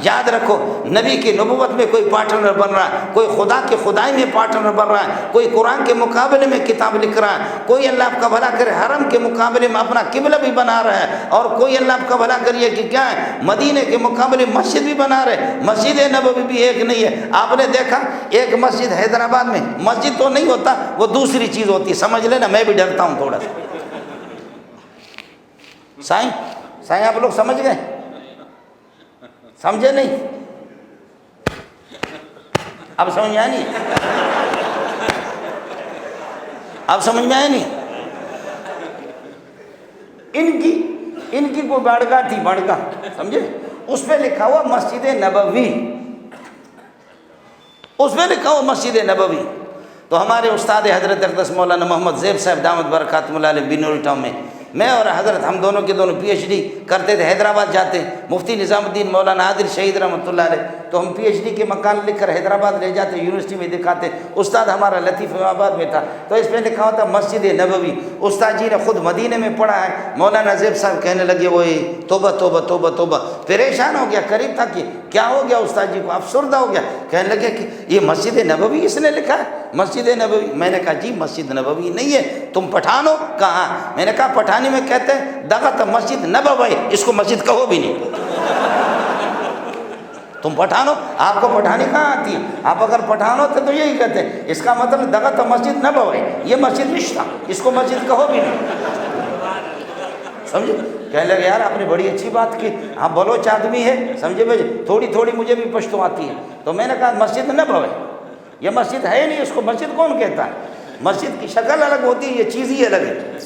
یاد رکھو نبی کی نبوت میں کوئی پارٹنر بن رہا ہے، کوئی خدا کی خدائی میں پارٹنر بن رہا ہے، کوئی قرآن کے مقابلے میں کتاب لکھ رہا ہے، کوئی اللہ آپ کا بھلا کرے حرم کے مقابلے میں اپنا قبلہ بھی بنا رہا ہے، اور کوئی اللہ آپ کا بھلا کریے کہ کیا ہے مدینے کے مقابلے مسجد بھی بنا رہے۔ مسجد نبوی بھی ایک نہیں ہے۔ آپ نے دیکھا ایک مسجد حیدرآباد میں، مسجد تو نہیں ہوتا، وہ دوسری چیز ہوتی ہے، سمجھ لینا، میں بھی ڈرتا ہوں تھوڑا سا۔ سائیں آپ لوگ سمجھ گئے؟ سمجھے نہیں؟ اب سمجھ میں آیا نہیں؟ اب سمجھ میں آیا نہیں؟ ان کی کوئی بارگاہ تھی، بارگاہ سمجھے، اس پہ لکھا ہوا مسجد نبوی، اس پہ لکھا ہوا مسجد نبوی۔ تو ہمارے استاد حضرت اقدس مولانا محمد زیب صاحب دامت برکاتہ اللہ علیہ بنوری ٹاؤن میں، میں اور حضرت ہم دونوں کے دونوں پی ایچ ڈی کرتے تھے، حیدرآباد جاتے، مفتی نظام الدین مولانا عادل شہید رحمۃ اللہ علیہ، تو ہم پی ایچ ڈی کے مقال لکھ کر حیدرآباد لے جاتے، یونیورسٹی میں دکھاتے۔ استاد ہمارا لطیف آباد میں تھا، تو اس پہ لکھا ہوتا مسجد نبوی۔ استاد جی نے خود مدینے میں پڑھا ہے۔ مولانا زیب صاحب کہنے لگے وہ توبہ توبہ توبہ توبہ، پریشان ہو گیا، قریب تھا کہ کیا ہو گیا استاد جی کو، افسردہ ہو گیا، کہنے لگے کہ یہ مسجد نبوی اس نے لکھا ہے، مسجد نبوی۔ میں نے کہا جی مسجد نبوی نہیں ہے، تم پٹھان ہو؟ کہاں؟ میں نے کہا پٹھانی میں کہتے ہیں دغت مسجد نبوی، اس کو مسجد کہو بھی نہیں۔ تم پٹھان ہو؟ آپ کو پٹھانی کہاں آتی ہے؟ آپ اگر پٹھان ہوتے تو یہی کہتے ہیں، اس کا مطلب دغت مسجد نبوی، یہ مسجد نہیں تھا، اس کو مسجد کہو بھی نہیں۔ سمجھے؟ کہنے لگے یار آپ نے بڑی اچھی بات کی، ہاں بلوچ آدمی ہے، سمجھے بھائی، تھوڑی تھوڑی مجھے بھی پشتو آتی ہے۔ تو میں نے کہا مسجد نبوی، یہ مسجد ہے نہیں، اس کو مسجد کون کہتا ہے؟ مسجد کی شکل الگ ہوتی ہے، یہ چیز ہی الگ ہے۔